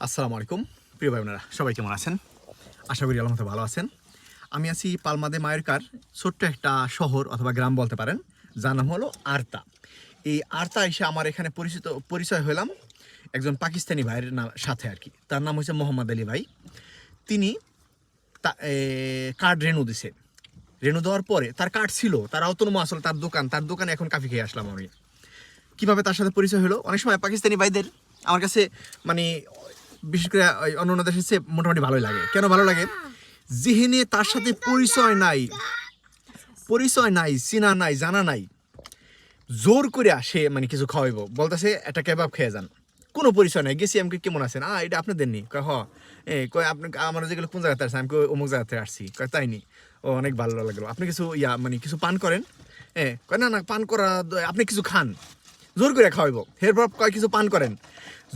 আসসালামু আলাইকুম প্রিয় ভাই বোনেরা, সবাই কেমন আছেন? আশা করি আল্লাহর মতো ভালো আছেন। আমি আছি পালমা দে মায়োরকার ছোট্ট একটা শহর অথবা গ্রাম বলতে পারেন, যার নাম হলো আর্তা। এই আর্তা এসে আমার এখানে পরিচয় হলাম একজন পাকিস্তানি ভাইয়ের সাথে আর কি। তার নাম হচ্ছে মোহাম্মদ আলী ভাই। তিনি কার্ড রেনু দিছে। রেনু দেওয়ার পরে তার কার্ড ছিল, তার অতনম আসলে তার দোকানে এখন কাফি খেয়ে আসলাম আমি। কীভাবে তার সাথে পরিচয় হলো? অনেক সময় পাকিস্তানি ভাইদের আমার কাছে মানে বিশেষ করে অন্য দেশের চেয়ে মোটামুটি ভালোই লাগে। কেন ভালো লাগে? যেহেনে তার সাথে পরিচয় নাই, চিনা নাই, জানা নাই, জোর করে সে মানে কিছু খাওয়াইব, বলতেছে একটা কেবাব খেয়ে যান, কোনো পরিচয় নাই। গেছি আমাকে, কেমন আছেন? এটা আপনাদের নি? কয় কয় আপনি আমার যেগুলো কোন জায়গাতে আসছে? আমি অমুক জায়গাতে আসছি। কয় তাই নি? ও অনেক ভালো লাগলো। আপনি কিছু মানে কিছু পান করেন? কয় না পান করা, আপনি কিছু খান, জোর করে খাওয়াইব। এরপর কয় কিছু পান করেন,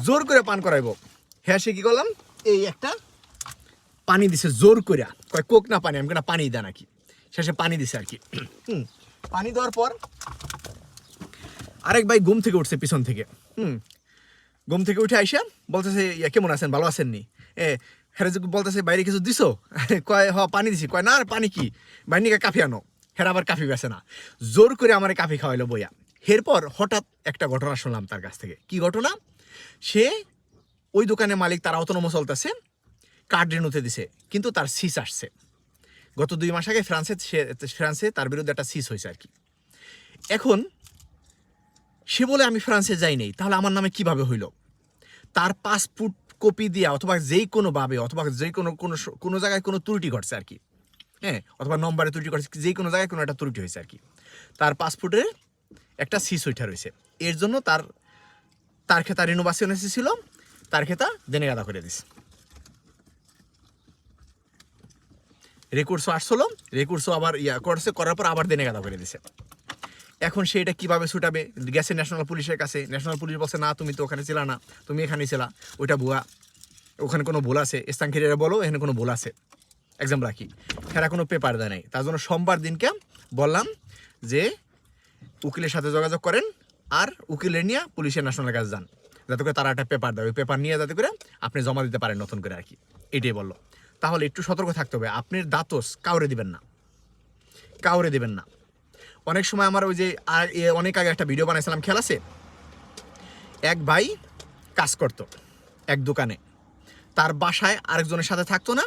জোর করে পান করাইব। হ্যাঁ, সে কি করলাম, এই একটা পানি দিছে জোর করে। কয় কোক না পানি? আমি না পানি দেয় নাকি। শেষে পানি দিছে আর কি। পানি দেওয়ার পর আরেক ভাই ঘুম থেকে উঠছে পিছন থেকে। ঘুম থেকে উঠে আইসা বলতেছে, কেমন আছেন, ভালো আছেন নি? হেরা বলতেছে, বাইরে কিছু দিছো? কয় পানি দিছি। কয় না, আর পানি কি, বাইরে কাফি আনো। হেরা আবার কাফি বেছে না, জোর করে আমার কাফি খাওয়াইলো বইয়া। এরপর হঠাৎ একটা ঘটনা শুনলাম তার কাছ থেকে। কি ঘটনা? সে ওই দোকানের মালিক, তার অটোনোমাস চলতেছে, কার্ড রেনুতে দিছে, কিন্তু তার সিস আসছে। গত 2 মাস আগে ফ্রান্সে তার বিরুদ্ধে একটা সিস হয়েছে আর কি। এখন সে বলে আমি ফ্রান্সে যাই নাই, তাহলে আমার নামে কিভাবে হইল? তার পাসপোর্ট কপি দিয়া অথবা যেই কোনোভাবে, অথবা যে কোনো জায়গায় কোনো ত্রুটি ঘটছে আর কি, অথবা নম্বরে ত্রুটি ঘটছে, যে কোনো জায়গায় কোনো একটা ত্রুটি হয়েছে আর কি। তার পাসপোর্টের একটা সিস ওইটা রয়েছে, এর জন্য তার খেতা রিনোভেশন এসেছিল, তার খেতা দেনে গাদা করে দিস। রেকর্ডসও আসলো, রেকর্ডসও আবার করার পর আবার দেনে গাদা করে দিছে। এখন সে এটা কীভাবে ছুটাবে? গেছে ন্যাশনাল পুলিশের কাছে। ন্যাশনাল পুলিশ বলছে, না তুমি তো ওখানে ছিল না, তুমি এখানে ছিলা, ওইটা ভুয়া, ওখানে কোনো ভুল আছে, স্থানখিরা বলো এখানে কোনো ভুল আছে। এক্সাম্পল রাখি, এরা কোনো পেপার দেয় নাই। তার জন্য সোমবার দিনকে বললাম যে উকিলের সাথে যোগাযোগ করেন, আর উকিলের নিয়ে পুলিশের ন্যাশনালের কাছে যান, যাতে করে তারা একটা পেপার দেয়, ওই পেপার নিয়ে যাতে করে আপনি জমা দিতে পারেন নতুন করে আর কি। এটাই বললো। তাহলে একটু সতর্ক থাকতে হবে, আপনার দাতস কাউরে দিবেন না। অনেক সময় আমার ওই যে অনেক আগে একটা ভিডিও বানাইছিলাম, খেয়াল আছে? এক ভাই কাজ করতো এক দোকানে, তার বাসায় আরেকজনের সাথে থাকতো না।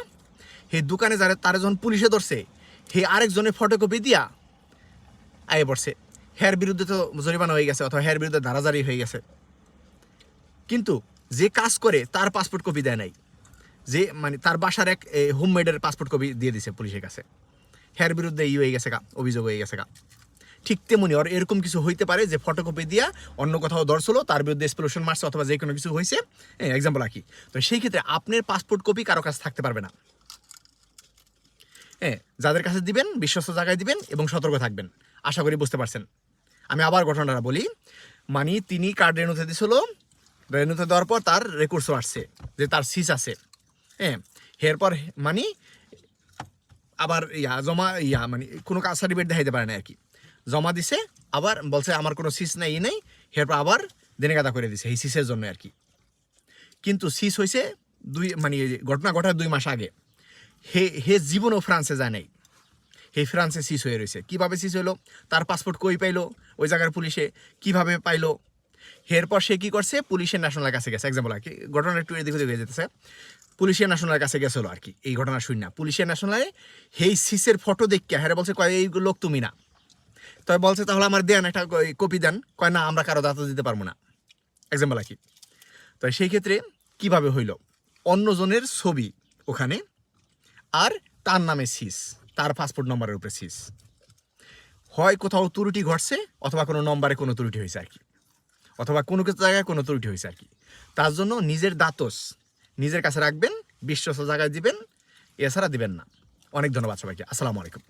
সেই দোকানে তার যখন পুলিশে ধরছে, হে আরেকজনের ফটোকপি দিয়া আয়ে পড়ছে। হের বিরুদ্ধে তো জরিমানা হয়ে গেছে, অথবা হের বিরুদ্ধে ধারাজারি হয়ে গেছে। কিন্তু যে কাজ করে তার পাসপোর্ট কপি দেয় নাই, যে মানে তার বাসার এক হোমমেডের পাসপোর্ট কপি দিয়ে দিছে পুলিশের কাছে। হের বিরুদ্ধে হয়ে গেছে অভিযোগ হয়ে গেছে। ঠিক তেমনি আর এরকম কিছু হইতে পারে যে ফটোকপি দিয়া অন্য কোথাও ধরছিল, তার বিরুদ্ধে এক্সপ্লোশন মারছে, অথবা যে কোনো কিছু হয়েছে, এক্সাম্পল রাখি। তো সেই ক্ষেত্রে আপনার পাসপোর্ট কপি কারো কাছে থাকতে পারবে না। যাদের কাছে দিবেন বিশ্বস্ত জায়গায় দিবেন এবং সতর্ক থাকবেন। আশা করি বুঝতে পারছেন। আমি আবার ঘটনাটা বলি। মানে তিনি কার্ড রেনুতে দিছিল, রেনুতে দেওয়ার পর তার রেকর্ডসও আসছে যে তার সিস আছে। এরপর মানে আবার মানে কোনো কাজ সার্টিফিকেট দেখাইতে পারে না আর কি। জমা দিছে, আবার বলছে আমার কোনো সিস নাই, নেই। এরপর আবার দেনে গাদা করে দিছে এই সিসের জন্য আর কি। কিন্তু সিস হয়েছে মানে ঘটনা ঘটার 2 মাস আগে। হে জীবনও ফ্রান্সে যায় নাই, ফ্রান্সে সিস হয়ে রয়েছে। কীভাবে সিস হইলো? তার পাসপোর্ট কই পাইলো? ওই জায়গার পুলিশে কীভাবে পাইলো? এরপর সে কী করছে? পুলিশের ন্যাশনালের কাছে গেছে। এক্সাম্পল আর কি, ঘটনা একটু এদিকে হয়ে যেতেছে। পুলিশের ন্যাশনালের কাছে গেছিলো আর কি। এই ঘটনা শুনি না, পুলিশের ন্যাশনালে সেই সিসের ফটো দেখে হ্যাঁ বলছে, কয় এই লোক তুমি না। তবে বলছে, তাহলে আমার দেন একটা কপি দেন। কয় না, আমরা কারো দাতা দিতে পারবো না। এক্সাম্পল আর কি। তো সেই ক্ষেত্রে কিভাবে হইল? অন্যজনের ছবি ওখানে, আর তার নামে সিস, তার পাসপোর্ট নম্বরের উপরে সিস। হয় কোথাও ত্রুটি ঘটছে, অথবা কোনো নম্বরে কোনো ত্রুটি হয়েছে আর কি, অথবা কোনো কিছু জায়গায় কোনো ত্রুটি হয়েছে আর কি। তার জন্য নিজের দাতস নিজের কাছে রাখবেন, বিশ্বস্ত জায়গায় দিবেন, এছাড়া দিবেন না। অনেক ধন্যবাদ সবাইকে। আসসালামু আলাইকুম।